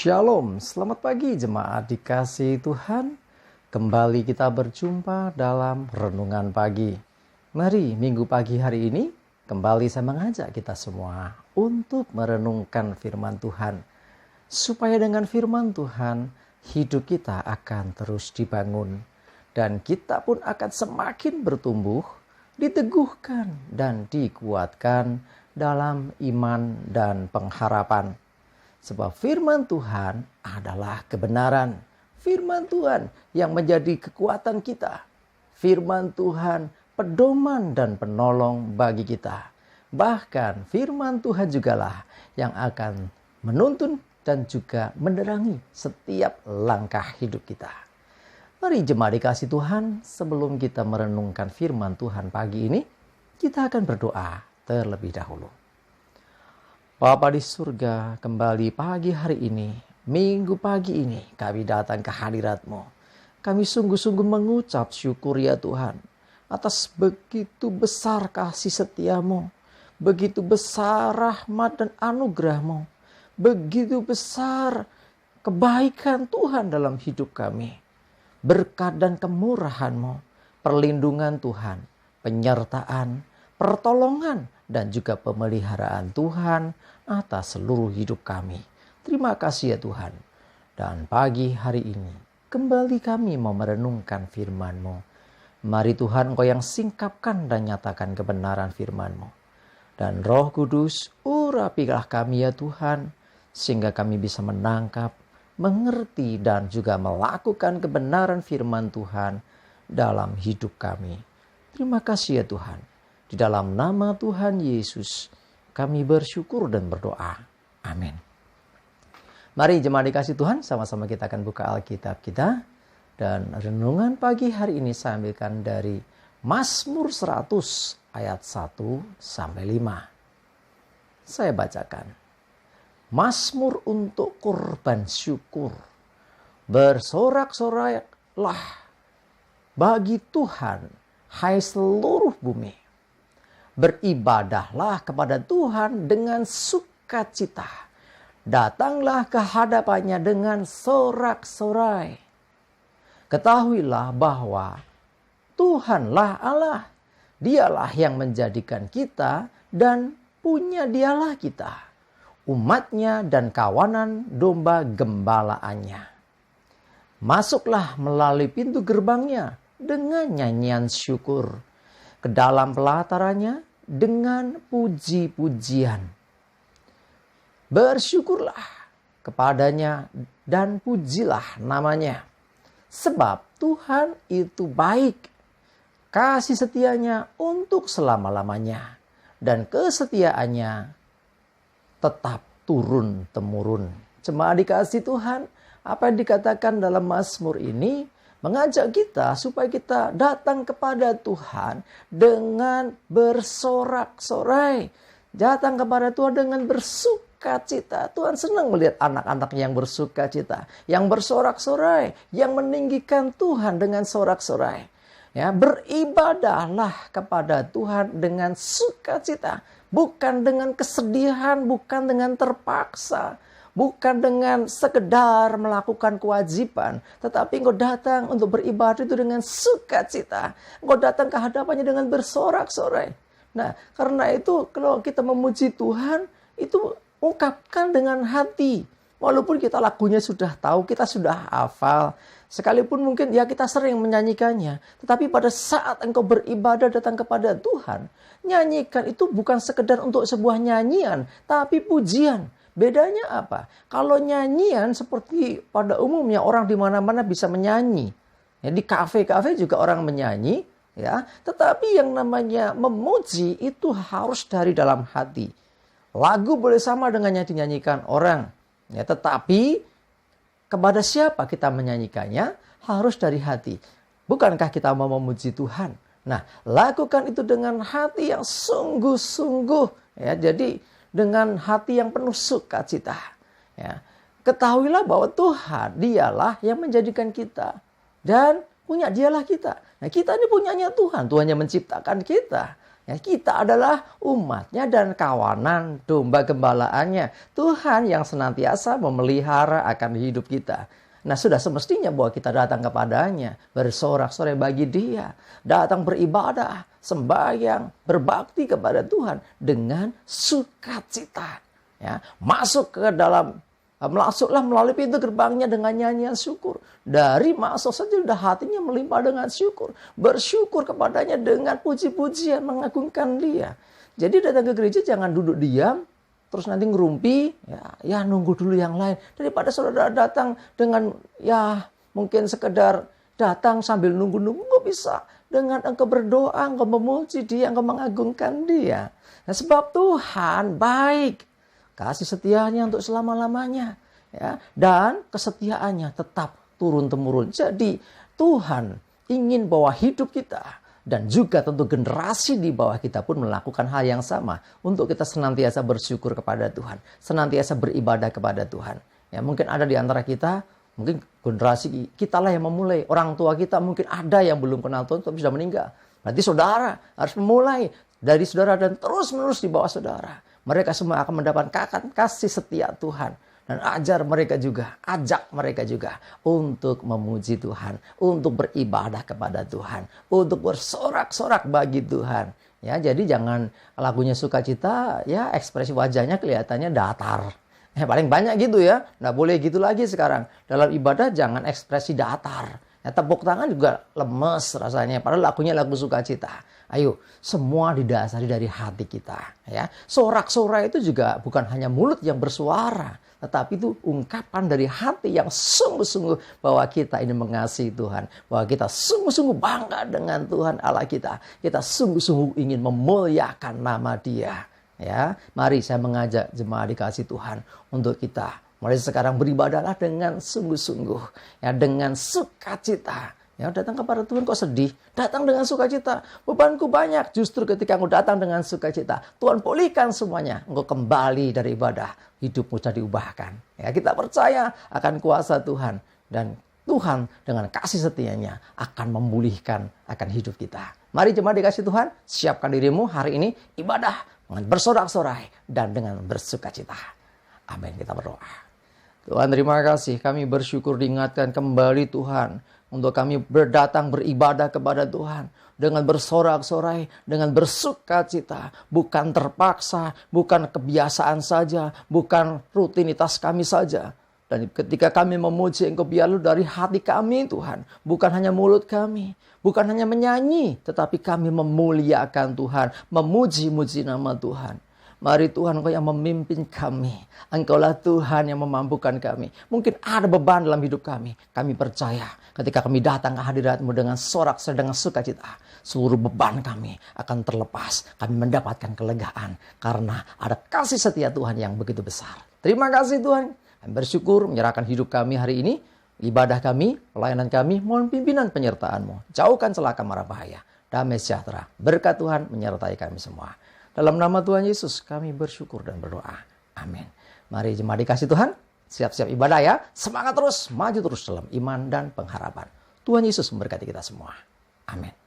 Shalom, selamat pagi jemaat dikasihi Tuhan. Kembali kita berjumpa dalam Renungan Pagi. Mari minggu pagi hari ini kembali saya mengajak kita semua untuk merenungkan firman Tuhan. Supaya dengan firman Tuhan hidup kita akan terus dibangun. Dan kita pun akan semakin bertumbuh, diteguhkan dan dikuatkan dalam iman dan pengharapan. Sebab firman Tuhan adalah kebenaran. Firman Tuhan yang menjadi kekuatan kita. Firman Tuhan pedoman dan penolong bagi kita. Bahkan firman Tuhan jugalah yang akan menuntun dan juga menerangi setiap langkah hidup kita. Mari jemaat dikasih Tuhan, sebelum kita merenungkan firman Tuhan pagi ini, kita akan berdoa terlebih dahulu. Bapa di surga, kembali pagi hari ini, minggu pagi ini, kami datang ke hadirat-Mu. Kami sungguh-sungguh mengucap syukur ya Tuhan, atas begitu besar kasih setia-Mu, begitu besar rahmat dan anugerah-Mu, begitu besar kebaikan Tuhan dalam hidup kami. Berkat dan kemurahan-Mu, perlindungan Tuhan, penyertaan, pertolongan, dan juga pemeliharaan Tuhan atas seluruh hidup kami. Terima kasih ya Tuhan. Dan pagi hari ini, kembali kami mau merenungkan firman-Mu. Mari Tuhan, Engkau yang singkapkan dan nyatakan kebenaran firman-Mu. Dan Roh Kudus, urapilah kami ya Tuhan, sehingga kami bisa menangkap, mengerti, dan juga melakukan kebenaran firman Tuhan dalam hidup kami. Terima kasih ya Tuhan. Di dalam nama Tuhan Yesus, kami bersyukur dan berdoa. Amin. Mari jemaat dikasih Tuhan, sama-sama kita akan buka Alkitab kita. Dan renungan pagi hari ini saya ambilkan dari Mazmur 100 ayat 1-5. Saya bacakan. Mazmur untuk korban syukur. Bersorak-soraklah bagi Tuhan, hai seluruh bumi. Beribadahlah kepada Tuhan dengan sukacita. Datanglah ke hadapannya dengan sorak-sorai. Ketahuilah bahwa Tuhanlah Allah. Dialah yang menjadikan kita dan punya dialah kita. Umatnya dan kawanan domba gembalaannya. Masuklah melalui pintu gerbangnya dengan nyanyian syukur. Ke dalam pelatarannya dengan puji-pujian. Bersyukurlah kepadanya dan pujilah namanya. Sebab Tuhan itu baik. Kasih setianya untuk selama-lamanya. Dan kesetiaannya tetap turun-temurun. Jemaat dikasih Tuhan, apa yang dikatakan dalam Mazmur ini mengajak kita supaya kita datang kepada Tuhan dengan bersorak-sorai. Datang kepada Tuhan dengan bersukacita. Tuhan senang melihat anak-anak yang bersukacita, yang bersorak-sorai, yang meninggikan Tuhan dengan sorak-sorai. Ya, beribadahlah kepada Tuhan dengan sukacita, bukan dengan kesedihan, bukan dengan terpaksa. Bukan dengan sekedar melakukan kewajiban. Tetapi engkau datang untuk beribadah itu dengan sukacita. Engkau datang ke hadapannya dengan bersorak-sorai. Nah, karena itu kalau kita memuji Tuhan, itu ungkapkan dengan hati. Walaupun kita lagunya sudah tahu, kita sudah hafal. Sekalipun mungkin ya kita sering menyanyikannya. Tetapi pada saat engkau beribadah datang kepada Tuhan, nyanyikan itu bukan sekedar untuk sebuah nyanyian, tapi pujian. Bedanya apa? Kalau nyanyian seperti pada umumnya orang di mana-mana bisa menyanyi. Ya, di kafe-kafe juga orang menyanyi, ya. Tetapi yang namanya memuji itu harus dari dalam hati. Lagu boleh sama dengan yang dinyanyikan orang, ya, tetapi kepada siapa kita menyanyikannya harus dari hati. Bukankah kita mau memuji Tuhan? Nah, lakukan itu dengan hati yang sungguh-sungguh, ya. Jadi dengan hati yang penuh sukacita. Ya. Ketahuilah bahwa Tuhan dialah yang menjadikan kita. Dan punya dialah kita. Nah, kita ini punyanya Tuhan. Tuhan yang menciptakan kita. Ya, kita adalah umatnya dan kawanan domba gembalaannya. Tuhan yang senantiasa memelihara akan hidup kita. Nah, sudah semestinya bahwa kita datang kepadanya, bersorak-sorai bagi Dia, datang beribadah, sembahyang, berbakti kepada Tuhan dengan sukacita. Ya, masuklah melalui pintu gerbangnya dengan nyanyian syukur. Dari masuk saja sudah hatinya melimpah dengan syukur. Bersyukur kepadanya dengan puji-pujian, mengagungkan Dia. Jadi datang ke gereja jangan duduk diam, terus nanti ngerumpi, ya nunggu dulu yang lain. Daripada saudara datang dengan mungkin sekedar datang sambil nunggu-nunggu, nggak bisa. Dengan engkau berdoa, engkau memuji Dia, engkau mengagungkan Dia. Nah, sebab Tuhan baik. Kasih setianya untuk selama-lamanya. Ya, dan kesetiaannya tetap turun-temurun. Jadi Tuhan ingin bahwa hidup kita dan juga tentu generasi di bawah kita pun melakukan hal yang sama. Untuk kita senantiasa bersyukur kepada Tuhan. Senantiasa beribadah kepada Tuhan. Ya, mungkin ada di antara kita, mungkin generasi kita lah yang memulai. Orang tua kita mungkin ada yang belum kenal Tuhan tapi sudah meninggal. Berarti saudara harus memulai dari saudara dan terus-menerus di bawah saudara. Mereka semua akan mendapatkan kasih setia Tuhan. Dan ajak mereka juga untuk memuji Tuhan. Untuk beribadah kepada Tuhan. Untuk bersorak-sorak bagi Tuhan. Ya, jadi jangan lagunya sukacita, ya ekspresi wajahnya kelihatannya datar. Paling banyak gitu ya. Nggak boleh gitu lagi sekarang. Dalam ibadah jangan ekspresi datar. Ya, tepuk tangan juga lemes rasanya. Padahal lagunya lagu sukacita. Ayo, semua didasari dari hati kita. Ya, sorak-sorai itu juga bukan hanya mulut yang bersuara, tetapi itu ungkapan dari hati yang sungguh-sungguh bahwa kita ini mengasihi Tuhan, bahwa kita sungguh-sungguh bangga dengan Tuhan Allah kita. Kita sungguh-sungguh ingin memuliakan nama Dia. Ya, mari saya mengajak jemaat dikasih Tuhan untuk kita mulai sekarang beribadahlah dengan sungguh-sungguh, ya, dengan sukacita. Ya, datang kepada Tuhan kok sedih? Datang dengan sukacita. Bebanku banyak. Justru ketika engkau datang dengan sukacita, Tuhan pulihkan semuanya. Engkau kembali dari ibadah. Hidupmu sudah diubahkan. Ya, kita percaya akan kuasa Tuhan. Dan Tuhan dengan kasih setianya akan memulihkan akan hidup kita. Mari jemaat dikasih Tuhan, siapkan dirimu hari ini ibadah dengan bersorak-sorai dan dengan bersukacita. Amin, kita berdoa. Tuhan, terima kasih, kami bersyukur diingatkan kembali Tuhan. Untuk kami berdatang beribadah kepada Tuhan. Dengan bersorak-sorai, dengan bersukacita. Bukan terpaksa, bukan kebiasaan saja. Bukan rutinitas kami saja. Dan ketika kami memuji Engkau biarlah dari hati kami Tuhan. Bukan hanya mulut kami. Bukan hanya menyanyi. Tetapi kami memuliakan Tuhan. Memuji-muji nama Tuhan. Mari Tuhan, Engkau yang memimpin kami. Engkaulah Tuhan yang memampukan kami. Mungkin ada beban dalam hidup kami. Kami percaya ketika kami datang ke hadirat-Mu dengan sorak-sorai, dengan sukacita, seluruh beban kami akan terlepas. Kami mendapatkan kelegaan karena ada kasih setia Tuhan yang begitu besar. Terima kasih Tuhan. Kami bersyukur menyerahkan hidup kami hari ini. Ibadah kami, pelayanan kami, mohon pimpinan penyertaan-Mu. Jauhkan celaka mara bahaya. Damai sejahtera. Berkat Tuhan menyertai kami semua. Dalam nama Tuhan Yesus kami bersyukur dan berdoa. Amin. Mari jemaat dikasih Tuhan. Siap-siap ibadah ya. Semangat terus. Maju terus dalam iman dan pengharapan. Tuhan Yesus memberkati kita semua. Amin.